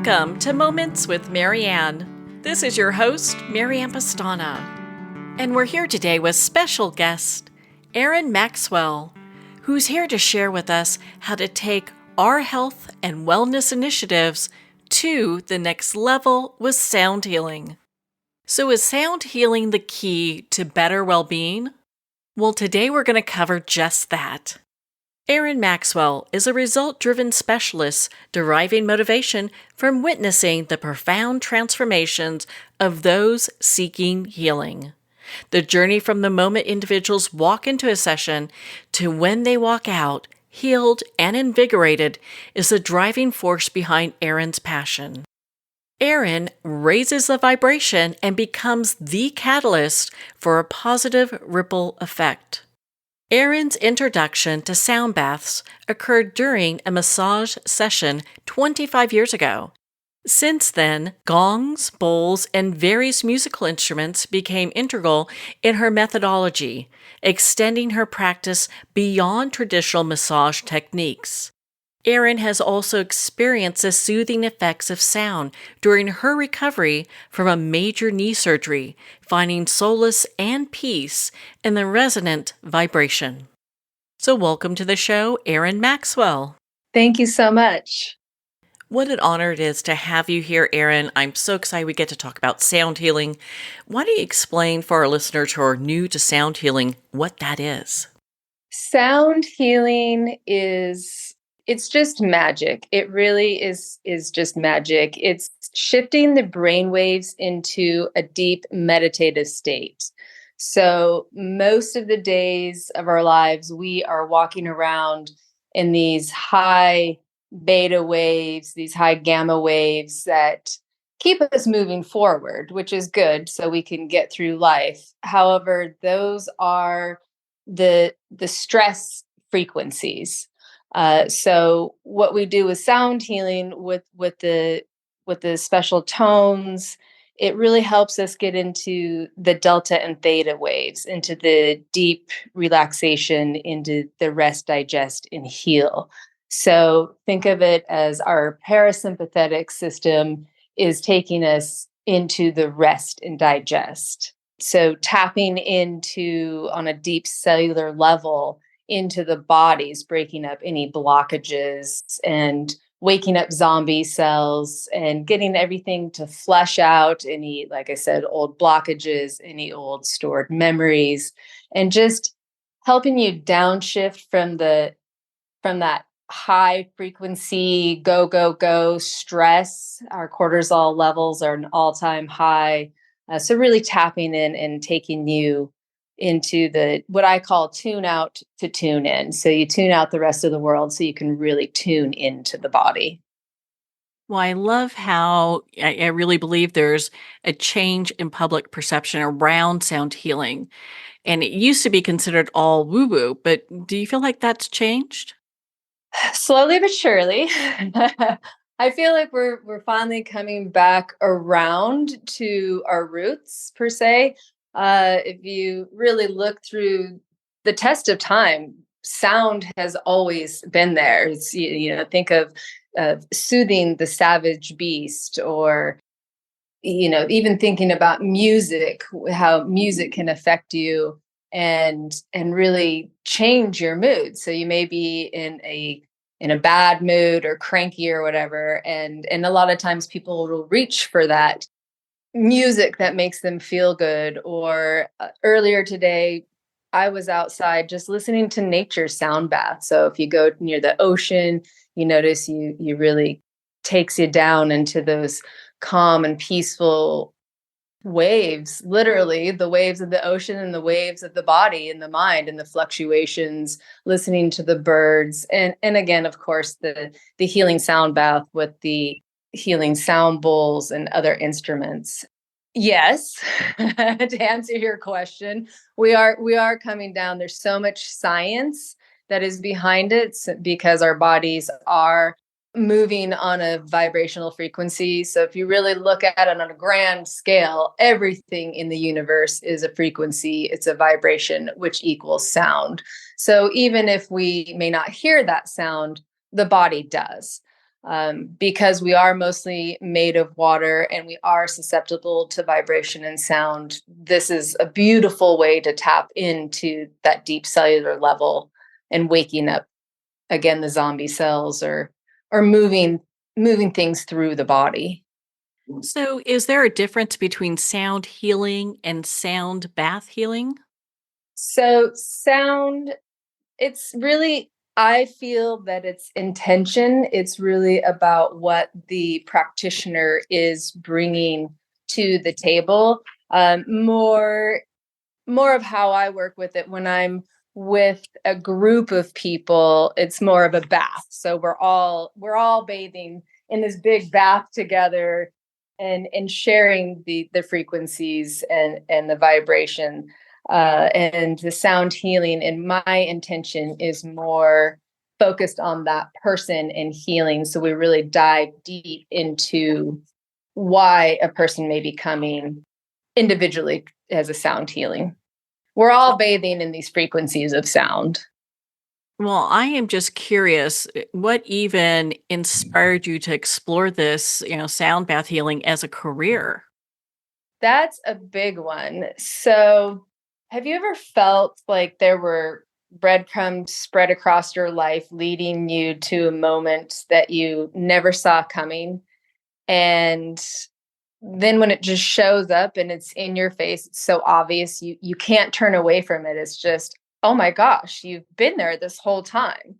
Welcome to Moments with Marianne. This is your host, Marianne Pastana. And we're here today with special guest, Aaron Maxwell, who's here to share with us how to take our health and wellness initiatives to the next level with sound healing. So is sound healing the key to better well-being? Well, today we're going to cover just that. Aaron Maxwell is a result-driven specialist deriving motivation from witnessing the profound transformations of those seeking healing. The journey from the moment individuals walk into a session to when they walk out, healed and invigorated, is the driving force behind Aaron's passion. Aaron raises the vibration and becomes the catalyst for a positive ripple effect. Aaron's introduction to sound baths occurred during a massage session 25 years ago. Since then, gongs, bowls, and various musical instruments became integral in her methodology, extending her practice beyond traditional massage techniques. Aaron has also experienced the soothing effects of sound during her recovery from a major knee surgery, finding solace and peace in the resonant vibration. So welcome to the show, Aaron Maxwell. Thank you so much. What an honor it is to have you here, Aaron. I'm so excited we get to talk about sound healing. Why don't you explain for our listeners who are new to sound healing what that is? Sound healing it's just magic. It really is just magic. It's shifting the brain waves into a deep meditative state. So most of the days of our lives, we are walking around in these high beta waves, these high gamma waves that keep us moving forward, which is good so we can get through life. However, those are the stress frequencies. So what we do with sound healing with the special tones, it really helps us get into the delta and theta waves, into the deep relaxation, into the rest, digest, and heal. So think of it as our parasympathetic system is taking us into the rest and digest. So tapping into, on a deep cellular level, into the bodies, breaking up any blockages and waking up zombie cells and getting everything to flush out any, like I said, old blockages, any old stored memories, and just helping you downshift from that high frequency go stress. Our cortisol levels are an all-time high. So really tapping in and taking you into what I call tune out to tune in. So you tune out the rest of the world so you can really tune into the body. Well, I love how I really believe there's a change in public perception around sound healing. And it used to be considered all woo-woo, but do you feel like that's changed? Slowly but surely. I feel like we're finally coming back around to our roots, per se. If you really look through the test of time, sound has always been there. It's, think of soothing the savage beast, or even thinking about music, how music can affect you and really change your mood. So you may be in a bad mood or cranky or whatever, and a lot of times people will reach for that music that makes them feel good. Or earlier today, I was outside just listening to nature sound bath. So if you go near the ocean, you notice you really takes you down into those calm and peaceful waves, literally the waves of the ocean and the waves of the body and the mind and the fluctuations, listening to the birds. And again, of course, the healing sound bath with the healing sound bowls and other instruments. Yes, to answer your question, we are coming down. There's so much science that is behind it, because our bodies are moving on a vibrational frequency. So if you really look at it on a grand scale, everything in the universe is a frequency, it's a vibration, which equals sound. So even if we may not hear that sound, the body does. because we are mostly made of water and we are susceptible to vibration and sound. This is a beautiful way to tap into that deep cellular level and waking up again the zombie cells, or moving things through the body. So, is there a difference between sound healing and sound bath healing? So sound, it's really, I feel that it's intention. It's really about what the practitioner is bringing to the table. More of how I work with it when I'm with a group of people, it's more of a bath. So we're all bathing in this big bath together, and sharing the frequencies and the vibration, and the sound healing. And my intention is more focused on that person and healing. So we really dive deep into why a person may be coming individually as a sound healing. We're all bathing in these frequencies of sound. Well, I am just curious, what even inspired you to explore this, sound bath healing as a career? That's a big one. So, have you ever felt like there were breadcrumbs spread across your life leading you to a moment that you never saw coming? And then when it just shows up and it's in your face, it's so obvious, you can't turn away from it. It's just, oh my gosh, you've been there this whole time.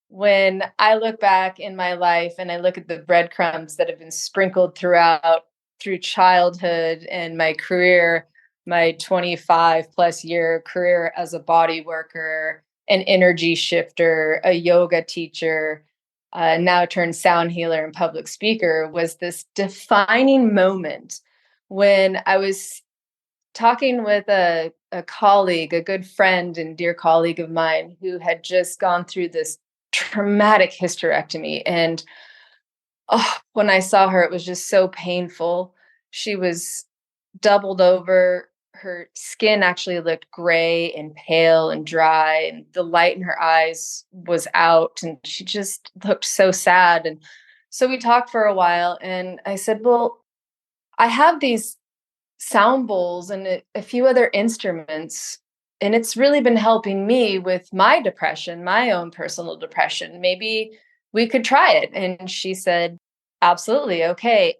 When I look back in my life and I look at the breadcrumbs that have been sprinkled through childhood and my career, my 25 plus year career as a body worker, an energy shifter, a yoga teacher, now turned sound healer and public speaker, was this defining moment when I was talking with a colleague, a good friend and dear colleague of mine, who had just gone through this traumatic hysterectomy. And oh, when I saw her, it was just so painful. She was doubled over. Her skin actually looked gray and pale and dry, and the light in her eyes was out, and she just looked so sad. And so we talked for a while, and I said, well, I have these sound bowls and a few other instruments, and it's really been helping me with my depression, my own personal depression. Maybe we could try it. And she said, absolutely. Okay.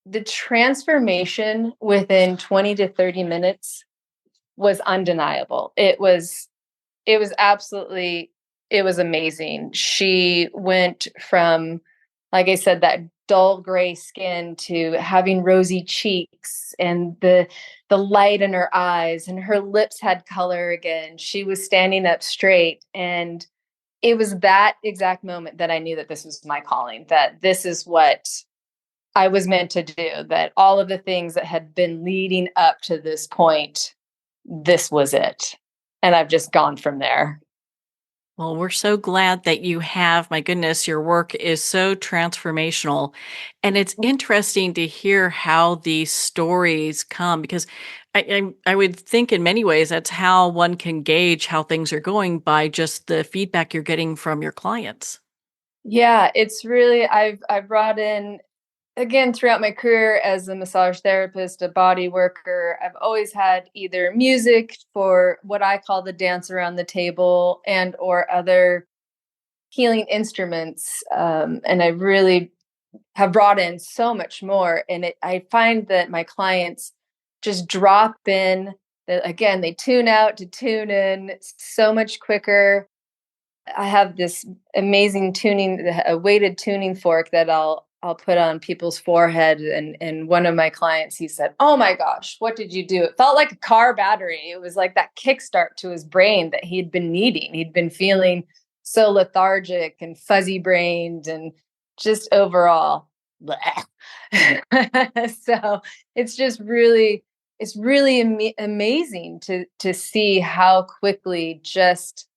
The transformation within 20 to 30 minutes was undeniable. It was absolutely, it was amazing. She went from, like I said, that dull gray skin to having rosy cheeks, and the light in her eyes, and her lips had color again. She was standing up straight, and it was that exact moment that I knew that this was my calling, that this is what I was meant to do, that all of the things that had been leading up to this point, this was it. And I've just gone from there. Well, we're so glad that you have. My goodness, your work is so transformational. And it's interesting to hear how these stories come because I would think in many ways that's how one can gauge how things are going by just the feedback you're getting from your clients. Yeah, it's really, I've brought in, again, throughout my career as a massage therapist, a body worker, I've always had either music for what I call the dance around the table, and or other healing instruments. And I really have brought in so much more. And I find that my clients just drop in. That again, they tune out to tune in so much quicker. I have this amazing tuning, a weighted tuning fork that I'll put on people's forehead. And one of my clients, he said, "Oh my gosh, what did you do?" It felt like a car battery. It was like that kickstart to his brain that he'd been needing. He'd been feeling so lethargic and fuzzy brained and just overall bleh. So it's just really, it's really amazing to see how quickly just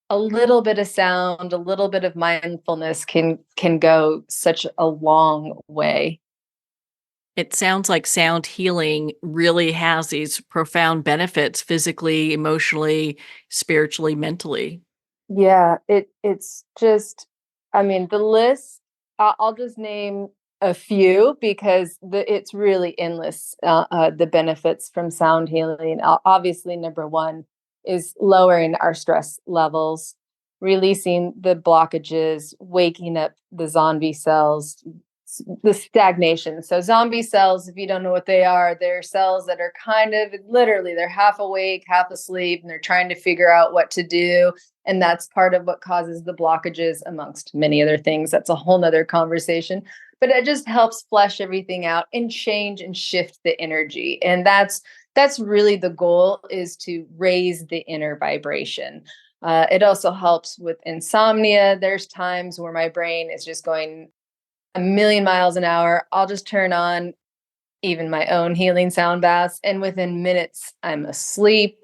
a little bit of sound, a little bit of mindfulness can go such a long way. It sounds like sound healing really has these profound benefits physically, emotionally, spiritually, mentally. Yeah, it's just, I mean, the list. I'll just name a few because it's really endless. The benefits from sound healing. Obviously, number one is lowering our stress levels, releasing the blockages, waking up the zombie cells, the stagnation. So zombie cells, if you don't know what they are, they're cells that are kind of literally they're half awake, half asleep, and they're trying to figure out what to do. And that's part of what causes the blockages, amongst many other things. That's a whole nother conversation. But it just helps flesh everything out and change and shift the energy. And that's really the goal, is to raise the inner vibration. It also helps with insomnia. There's times where my brain is just going a million miles an hour. I'll just turn on even my own healing sound baths, and within minutes, I'm asleep.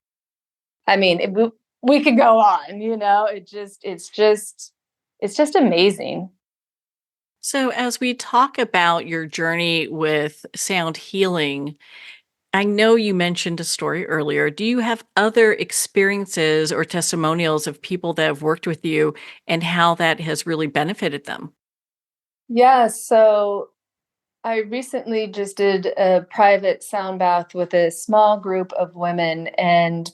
I mean, we could go on, it's just amazing. So, as we talk about your journey with sound healing, I know you mentioned a story earlier. Do you have other experiences or testimonials of people that have worked with you and how that has really benefited them? Yeah, so I recently just did a private sound bath with a small group of women, and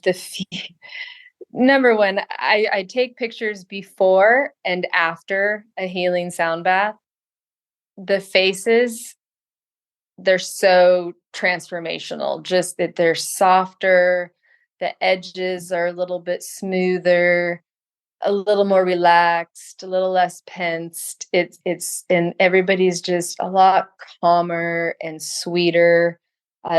number one, I take pictures before and after a healing sound bath. The faces, they're so transformational, just that they're softer, the edges are a little bit smoother, a little more relaxed, a little less tensed. It's and everybody's just a lot calmer and sweeter.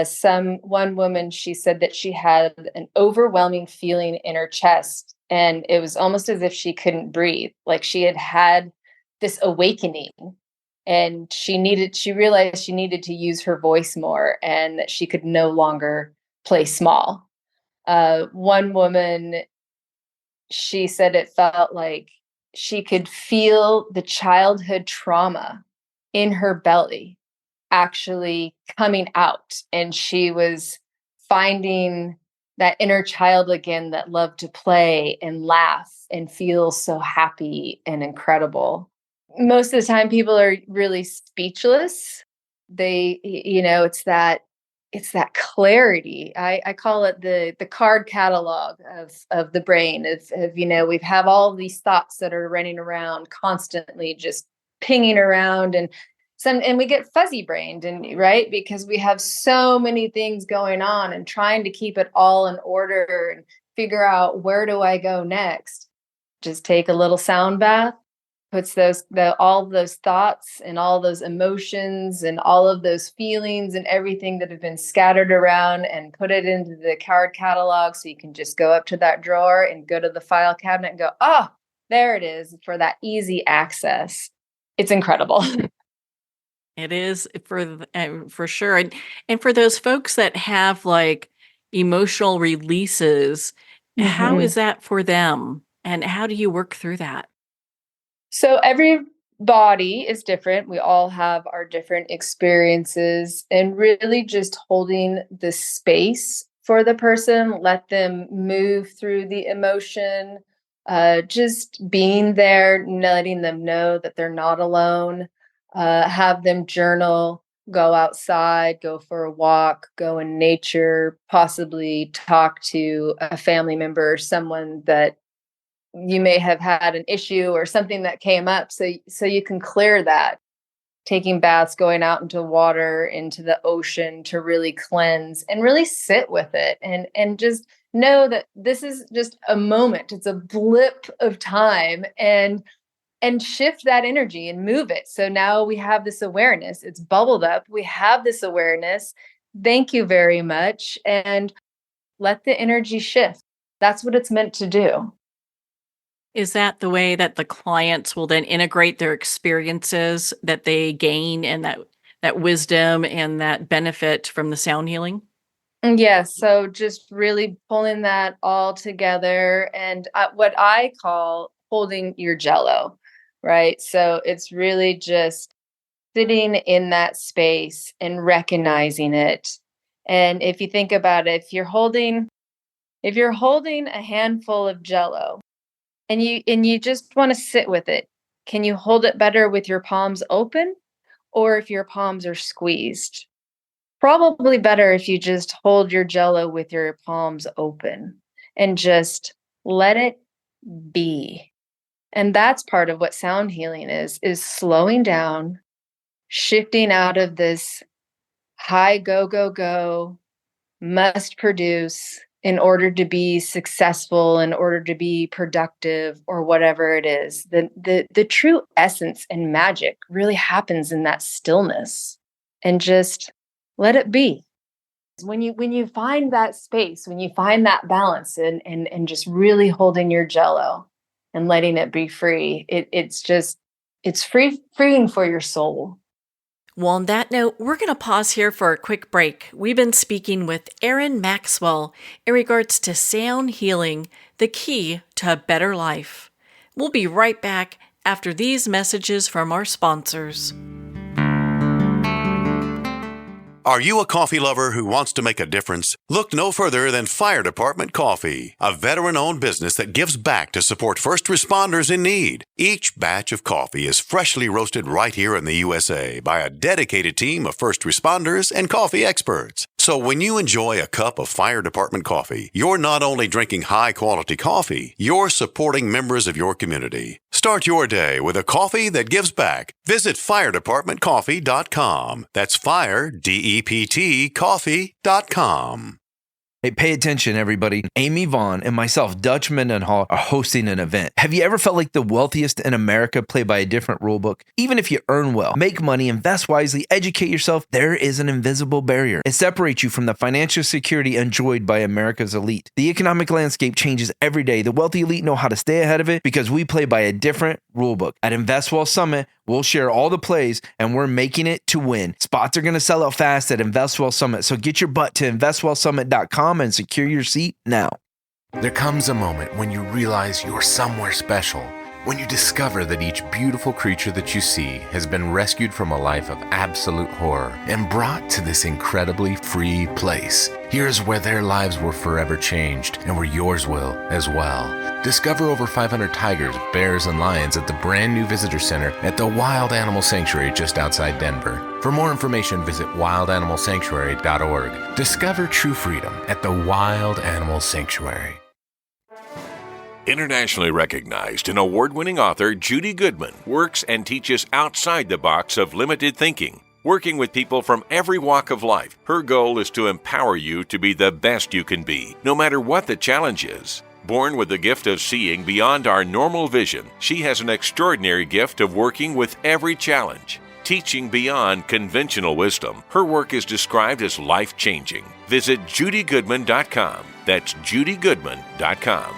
Some one woman, she said that she had an overwhelming feeling in her chest, and it was almost as if she couldn't breathe. Like she had had this awakening, and she realized she needed to use her voice more, and that she could no longer play small. One woman, she said it felt like she could feel the childhood trauma in her belly actually coming out. And she was finding that inner child again that loved to play and laugh and feel so happy and incredible. Most of the time, people are really speechless. It's that clarity. I call it the card catalog of the brain. We've have all these thoughts that are running around constantly, just pinging around, and we get fuzzy brained, and right, because we have so many things going on and trying to keep it all in order and figure out, where do I go next? Just take a little sound bath, puts all of those thoughts and all those emotions and all of those feelings and everything that have been scattered around, and put it into the card catalog, so you can just go up to that drawer and go to the file cabinet and go, oh, there it is, for that easy access. It's incredible. It is for sure, and for those folks that have like emotional releases, how is Mhm. that for them, and how do you work through that? So every body is different. We all have our different experiences, and really just holding the space for the person, let them move through the emotion, just being there, letting them know that they're not alone, have them journal, go outside, go for a walk, go in nature, possibly talk to a family member or someone that you may have had an issue or something that came up, so you can clear that. Taking baths, going out into water, into the ocean, to really cleanse and really sit with it, and just know that this is just a moment, it's a blip of time, and shift that energy and move it. So now we have this awareness, it's bubbled up, we have this awareness, thank you very much, and let the energy shift. That's what it's meant to do. Is that the way that the clients will then integrate their experiences that they gain, and that wisdom and that benefit from the sound healing? Yes, so just really pulling that all together, and what I call holding your jello, right? So it's really just sitting in that space and recognizing it. And if you think about it, if you're holding a handful of jello, and you just want to sit with it, Can you hold it better with your palms open or if your palms are squeezed? Probably better if you just hold your jello with your palms open and just let it be. And that's part of what sound healing is slowing down, shifting out of this high go go go, must produce in order to be successful, in order to be productive, or whatever it is. The true essence and magic really happens in that stillness, and just let it be. When you find that space, when you find that balance, and just really holding your jello and letting it be free, it's freeing for your soul. Well, on that note, we're going to pause here for a quick break. We've been speaking with Aaron Maxwell in regards to sound healing, the key to a better life. We'll be right back after these messages from our sponsors. Are you a coffee lover who wants to make a difference? Look no further than Fire Department Coffee, a veteran-owned business that gives back to support first responders in need. Each batch of coffee is freshly roasted right here in the USA by a dedicated team of first responders and coffee experts. So when you enjoy a cup of Fire Department coffee, you're not only drinking high-quality coffee, you're supporting members of your community. Start your day with a coffee that gives back. Visit firedepartmentcoffee.com. That's fire, DEPT, coffee.com. Hey, pay attention, everybody. Amy Vaughn and myself, Dutch Mendenhall, are hosting an event. Have you ever felt like the wealthiest in America play by a different rule book? Even if you earn well, make money, invest wisely, educate yourself, there is an invisible barrier. It separates you from the financial security enjoyed by America's elite. The economic landscape changes every day. The wealthy elite know how to stay ahead of it because we play by a different rule book. At InvestWell Summit, we'll share all the plays, and we're making it to win. Spots are going to sell out fast at InvestWell Summit, so get your butt to investwellsummit.com and secure your seat now. There comes a moment when you realize you're somewhere special, when you discover that each beautiful creature that you see has been rescued from a life of absolute horror and brought to this incredibly free place. Here's where their lives were forever changed, and where yours will as well. Discover over 500 tigers, bears, and lions at the brand new visitor center at the Wild Animal Sanctuary just outside Denver. For more information, visit wildanimalsanctuary.org. Discover true freedom at the Wild Animal Sanctuary. Internationally recognized and award-winning author Judy Goodman works and teaches outside the box of limited thinking. Working with people from every walk of life, her goal is to empower you to be the best you can be, no matter what the challenge is. Born with the gift of seeing beyond our normal vision, she has an extraordinary gift of working with every challenge. Teaching beyond conventional wisdom, her work is described as life-changing. Visit judygoodman.com. That's judygoodman.com.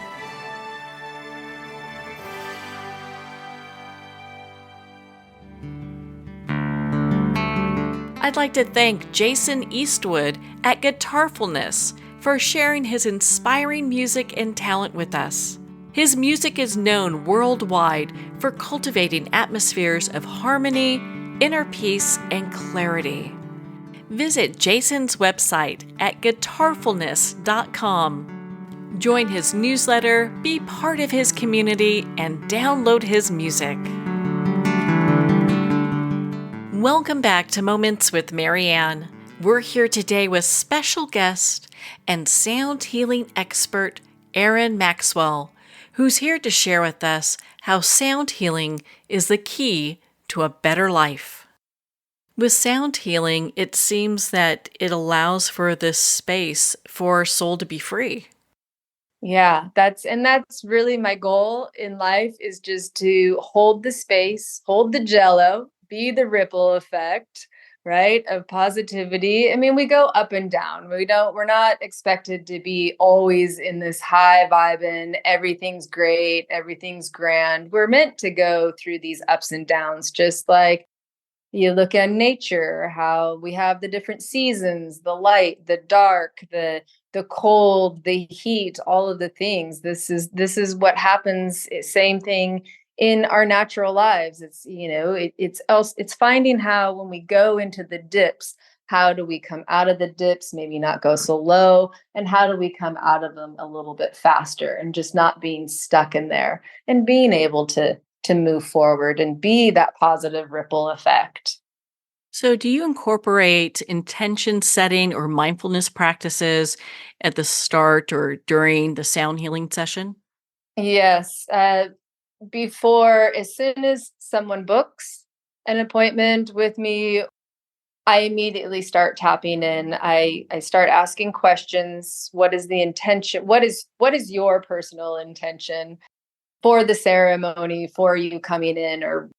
I'd like to thank Jason Eastwood at Guitarfulness for sharing his inspiring music and talent with us. His music is known worldwide for cultivating atmospheres of harmony, inner peace, and clarity. Visit Jason's website at guitarfulness.com. Join his newsletter, be part of his community, and download his music. Welcome back to Moments with Marianne. We're here today with special guest and sound healing expert Aaron Maxwell, who's here to share with us how sound healing is the key to a better life. With sound healing, it seems that it allows for this space for our soul to be free. Yeah, that's really my goal in life, is just to hold the space, hold the jello, be the ripple effect, right, of positivity. I mean, we go up and down. We're not expected to be always in this high vibing, everything's great, everything's grand. We're meant to go through these ups and downs, just like you look at nature, how we have the different seasons, the light, the dark, the cold, the heat, all of the things. This is what happens. Same thing in our natural lives. It's, it's finding how, when we go into the dips, how do we come out of the dips, maybe not go so low, and how do we come out of them a little bit faster, and just not being stuck in there, and being able to to move forward and be that positive ripple effect. So, do you incorporate intention setting or mindfulness practices at the start or during the sound healing session? Yes. Before, as soon as someone books an appointment with me, I immediately start tapping in. I start asking questions. What is the intention? What is your personal intention for the ceremony, for you coming in, or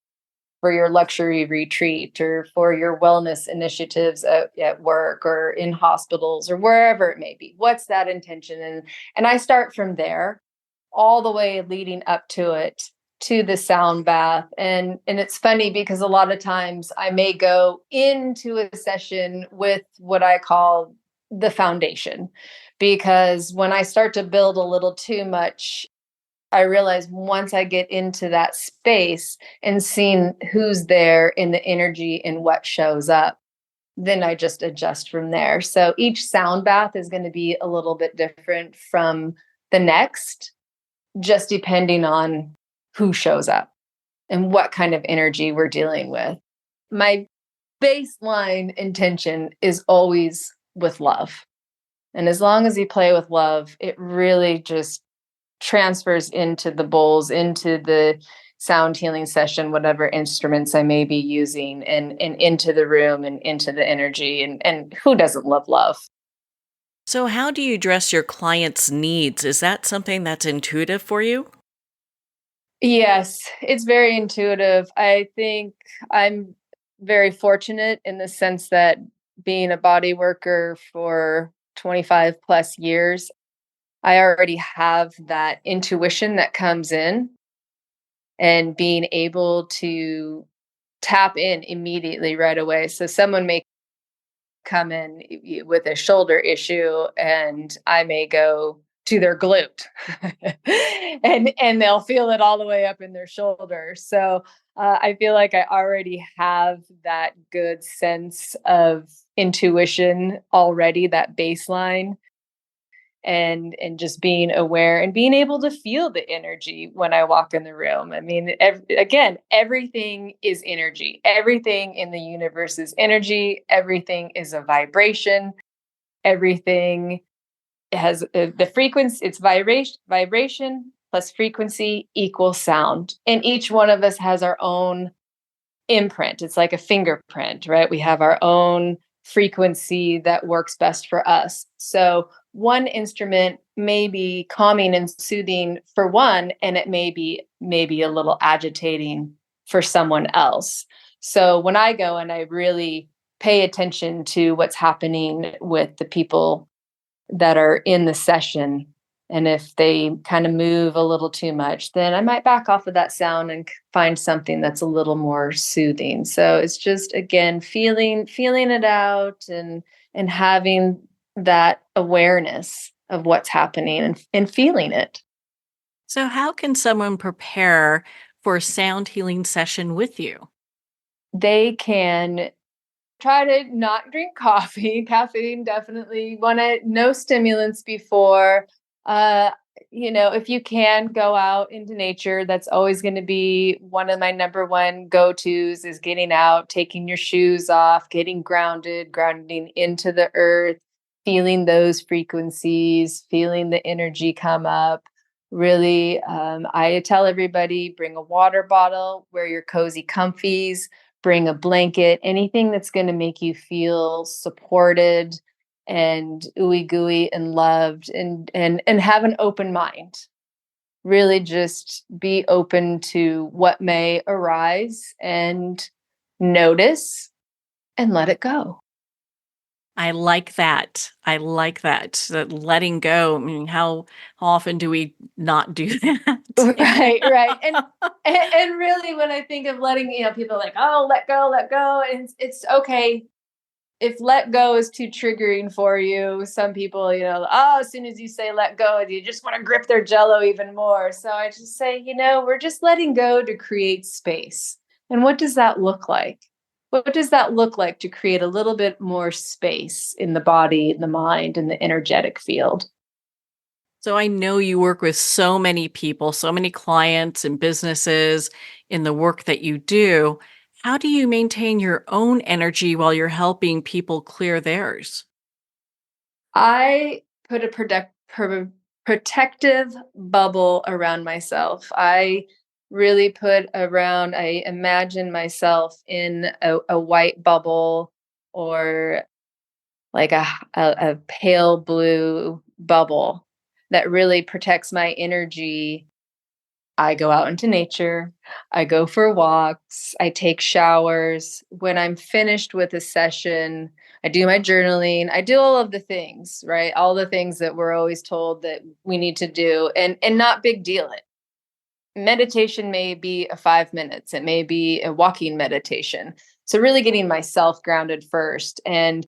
for your luxury retreat, or for your wellness initiatives at work or in hospitals or wherever it may be? What's that intention? And I start from there all the way leading up to it, to the sound bath. And it's funny because a lot of times I may go into a session with what I call the foundation, because when I start to build a little too much, I realize once I get into that space and seeing who's there in the energy and what shows up, then I just adjust from there. So each sound bath is going to be a little bit different from the next, just depending on who shows up and what kind of energy we're dealing with. My baseline intention is always with love. And as long as you play with love, it really just transfers into the bowls, into the sound healing session, whatever instruments I may be using, and into the room and into the energy. And who doesn't love love? So, how do you address your clients' needs? Is that something that's intuitive for you? Yes, it's very intuitive. I think I'm very fortunate in the sense that being a body worker for 25 plus years, I already have that intuition that comes in, and being able to tap in immediately right away. So someone may come in with a shoulder issue and I may go to their glute and they'll feel it all the way up in their shoulder. So I feel like I already have that good sense of intuition already, that baseline, and just being aware and being able to feel the energy when I walk in the room. I mean, again, everything is energy. Everything in the universe is energy. Everything is a vibration. Everything has the frequency. It's vibration plus frequency equals sound. And each one of us has our own imprint. It's like a fingerprint, right? We have our own frequency that works best for us. So one instrument may be calming and soothing for one, and it may be maybe a little agitating for someone else. So when I go and I really pay attention to what's happening with the people that are in the session, and if they kind of move a little too much, then I might back off of that sound and find something that's a little more soothing. So it's just, again, feeling it out, and having that awareness of what's happening, and feeling it. So, how can someone prepare for a sound healing session with you? They can try to not drink coffee. Caffeine, definitely want to, no stimulants before. Uh, if you can go out into nature, that's always going to be one of my number one go-tos, is getting out, taking your shoes off, getting grounding into the earth, feeling those frequencies, feeling the energy come up. Really, I tell everybody, bring a water bottle, wear your cozy comfies, bring a blanket, anything that's going to make you feel supported and ooey gooey and loved, and have an open mind. Really just be open to what may arise, and notice and let it go. I like that. I like that. That letting go. I mean, how often do we not do that? Right. And really, when I think of letting, people are like, oh, let go. And it's okay. If let go is too triggering for you, some people, as soon as you say let go, you just want to grip their jello even more. So I just say, we're just letting go to create space. And what does that look like? What does that look like to create a little bit more space in the body, in the mind, in the energetic field? So I know you work with so many people, so many clients and businesses in the work that you do. How do you maintain your own energy while you're helping people clear theirs? I put a protective bubble around myself. I really I imagine myself in a white bubble, or like a pale blue bubble that really protects my energy. I go out into nature. I go for walks. I take showers. When I'm finished with a session, I do my journaling. I do all of the things, right? All the things that we're always told that we need to do, and not big deal it. Meditation may be a 5 minutes. It may be a walking meditation. So really getting myself grounded first and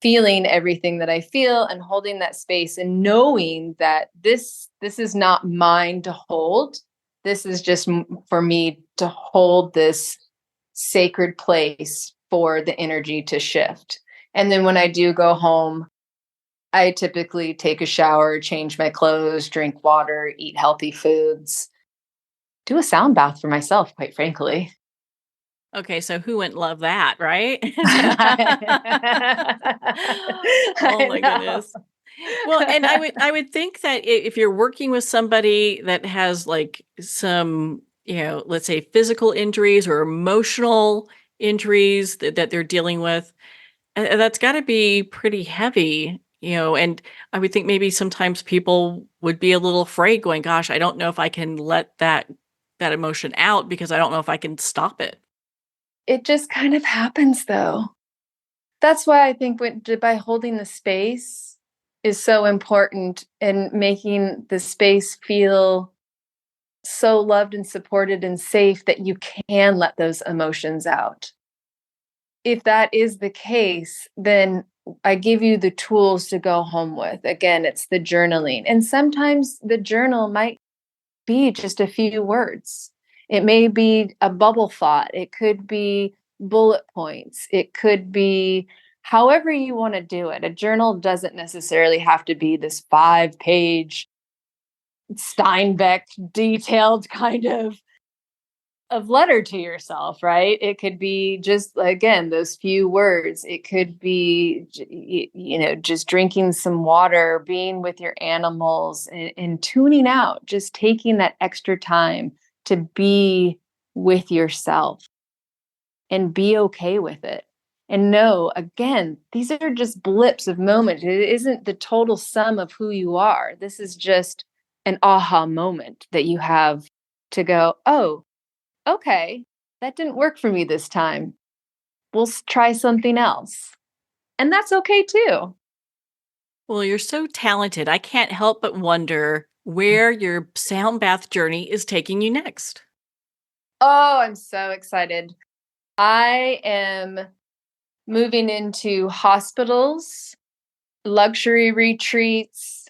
feeling everything that I feel and holding that space and knowing that this is not mine to hold. This is just for me to hold this sacred place for the energy to shift. And then when I do go home, I typically take a shower, change my clothes, drink water, eat healthy foods, do a sound bath for myself, quite frankly. Okay, so who wouldn't love that, right? Oh I my know. goodness. Well, and I would think that if you're working with somebody that has like some, let's say physical injuries or emotional injuries that they're dealing with, that's got to be pretty heavy, and I would think maybe sometimes people would be a little afraid going, gosh, I don't know if I can let that emotion out because I don't know if I can stop it. It just kind of happens though. That's why I think by holding the space is so important, and making the space feel so loved and supported and safe that you can let those emotions out. If that is the case, then I give you the tools to go home with. Again, it's the journaling. And sometimes the journal might be just a few words. It may be a bubble thought. It could be bullet points. It could be however you want to do it. A journal doesn't necessarily have to be this 5-page Steinbeck detailed kind of letter to yourself, right? It could be just, again, those few words. It could be just drinking some water, being with your animals, and tuning out, just taking that extra time to be with yourself and be okay with it. And know, again, these are just blips of moments. It isn't the total sum of who you are. This is just an aha moment that you have to go, oh, okay, that didn't work for me this time. We'll try something else. And that's okay too. Well, you're so talented. I can't help but wonder where your sound bath journey is taking you next. Oh, I'm so excited. I am moving into hospitals, luxury retreats,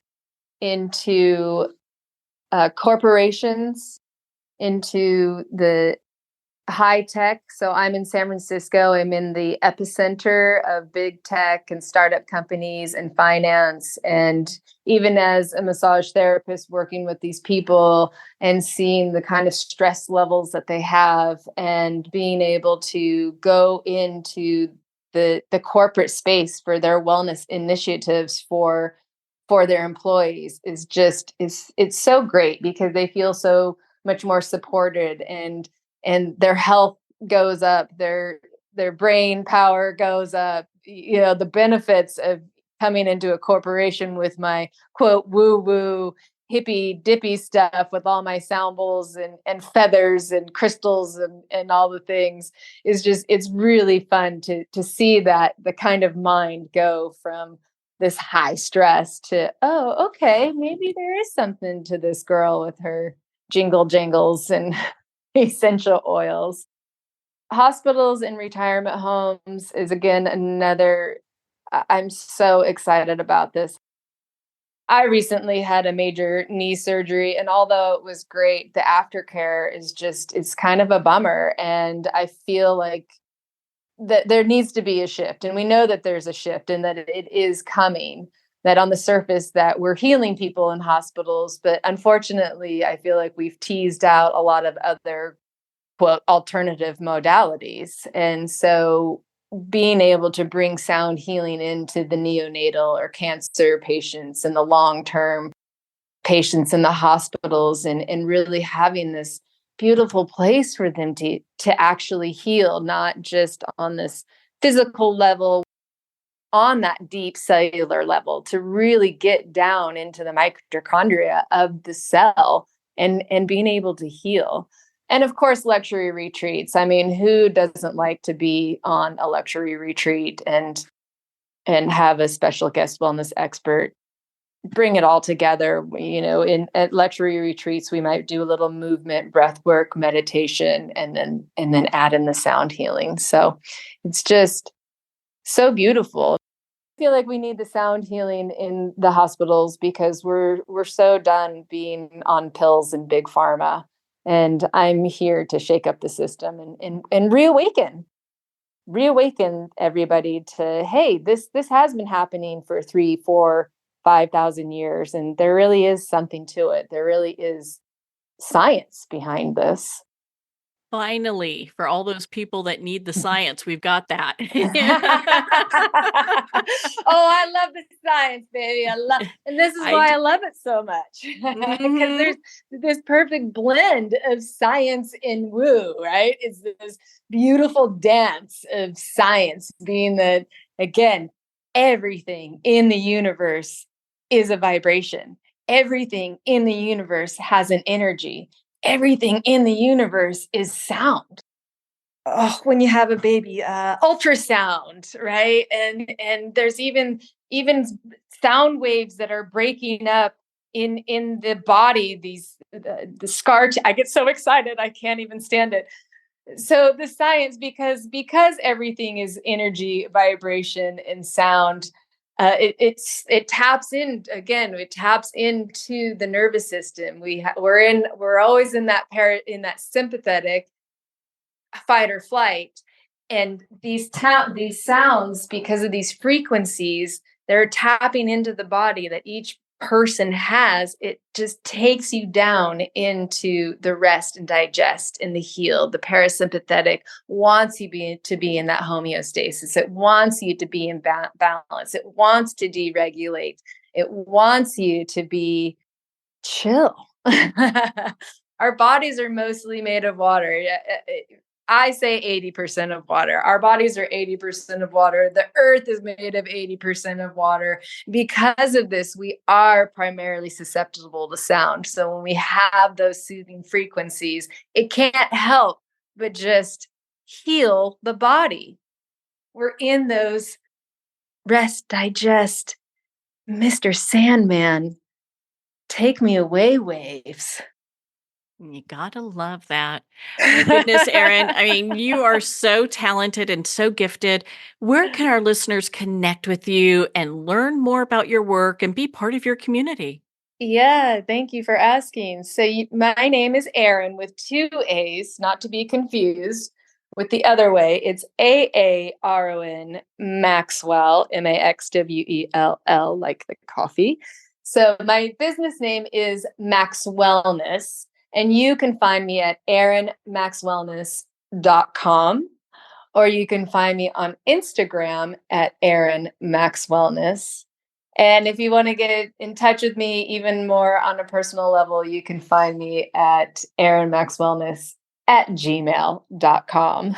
into corporations, into the high tech. So I'm in San Francisco. I'm in the epicenter of big tech and startup companies and finance. And even as a massage therapist, working with these people and seeing the kind of stress levels that they have, and being able to go into the corporate space for their wellness initiatives for their employees is it's so great, because they feel so much more supported, and their health goes up, their brain power goes up. The benefits of coming into a corporation with my quote woo woo hippy dippy stuff, with all my sound bowls and feathers and crystals and all the things, is just, it's really fun to see that the kind of mind go from this high stress to, oh, okay, maybe there is something to this girl with her jingle jangles and essential oils. Hospitals and retirement homes is, again, another. I'm so excited about this. I recently had a major knee surgery, and although it was great, the aftercare it's kind of a bummer. And I feel like that there needs to be a shift, and we know that there's a shift and that it is coming. that on the surface that we're healing people in hospitals, but unfortunately, I feel like we've teased out a lot of other quote alternative modalities. And so being able to bring sound healing into the neonatal or cancer patients and the long-term patients in the hospitals, and really having this beautiful place for them to actually heal, not just on this physical level, on that deep cellular level, to really get down into the mitochondria of the cell and being able to heal. And of course, luxury retreats. I mean, who doesn't like to be on a luxury retreat and have a special guest wellness expert bring it all together? In at luxury retreats, we might do a little movement, breath work, meditation, and then add in the sound healing. So it's just so beautiful. I feel like we need the sound healing in the hospitals because we're so done being on pills and big pharma. And I'm here to shake up the system and reawaken everybody to, hey, this has been happening for 3, 4, 5,000 years, and there really is something to it. There really is science behind this. Finally, for all those people that need the science, we've got that. Oh, I love the science, baby. And this is why I love it so much. Because there's this perfect blend of science and woo, right? It's this beautiful dance of science, being that, again, everything in the universe is a vibration. Everything in the universe has an energy. Everything in the universe is sound. Oh, when you have a baby, ultrasound, right? And there's even sound waves that are breaking up in the body. These the scar. I get so excited, I can't even stand it. So the science, because everything is energy, vibration, and sound. It taps in again. It taps into the nervous system. We're always in that sympathetic fight or flight, and these sounds, because of these frequencies, they're tapping into the body that each person has. It just takes you down into the rest and digest and the heal. The parasympathetic wants you to be in that homeostasis. It wants you to be in balance. It wants to deregulate. It wants you to be chill. Our bodies are mostly made of water. I say 80% of water. Our bodies are 80% of water. The earth is made of 80% of water. Because of this, we are primarily susceptible to sound. So when we have those soothing frequencies, it can't help but just heal the body. We're in those rest, digest, Mr. Sandman, take me away waves. You gotta love that. My goodness, Aaron. I mean, you are so talented and so gifted. Where can our listeners connect with you and learn more about your work and be part of your community? Yeah, thank you for asking. So my name is Aaron with 2 A's, not to be confused with the other way. It's Aaron Maxwell, Maxwell, like the coffee. So my business name is Max Wellness, and you can find me at aaronmaxwellness.com, or you can find me on Instagram at Aaron Max Wellness. And if you want to get in touch with me even more on a personal level, you can find me at aaronmaxwellness@gmail.com.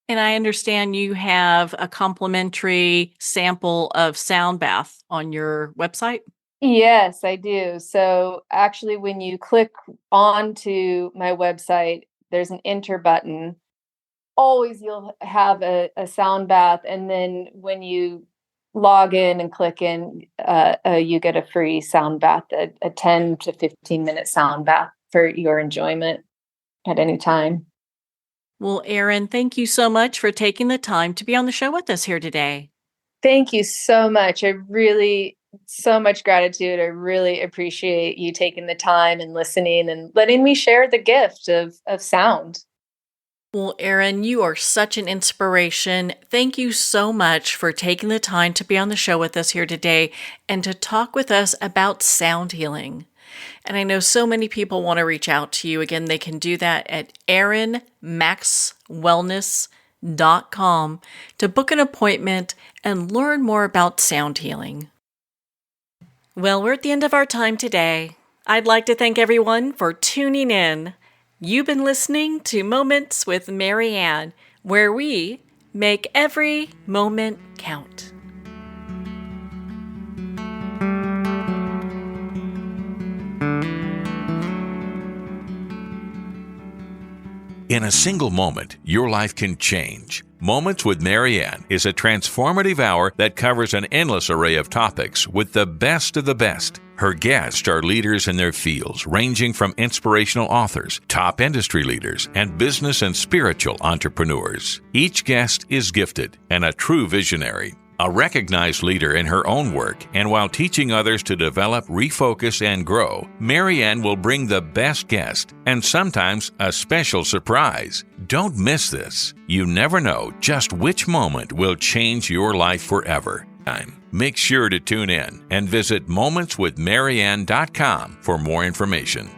And I understand you have a complimentary sample of sound bath on your website. Yes, I do. So actually, when you click onto my website, there's an enter button. Always you'll have a sound bath. And then when you log in and click in, you get a free sound bath, a 10 to 15-minute sound bath for your enjoyment at any time. Well, Aaron, thank you so much for taking the time to be on the show with us here today. Thank you so much. So much gratitude. I really appreciate you taking the time and listening and letting me share the gift of sound. Well, Aaron, you are such an inspiration. Thank you so much for taking the time to be on the show with us here today and to talk with us about sound healing. And I know so many people want to reach out to you. Again, they can do that at aaronmaxwellness.com to book an appointment and learn more about sound healing. Well, we're at the end of our time today. I'd like to thank everyone for tuning in. You've been listening to Moments with Mary Ann, where we make every moment count. In a single moment, your life can change. Moments with Mary Ann is a transformative hour that covers an endless array of topics with the best of the best. Her guests are leaders in their fields, ranging from inspirational authors, top industry leaders, and business and spiritual entrepreneurs. Each guest is gifted and a true visionary, a recognized leader in her own work, and while teaching others to develop, refocus, and grow, Mary Ann will bring the best guest and sometimes a special surprise. Don't miss this. You never know just which moment will change your life forever. Make sure to tune in and visit momentswithmaryann.com for more information.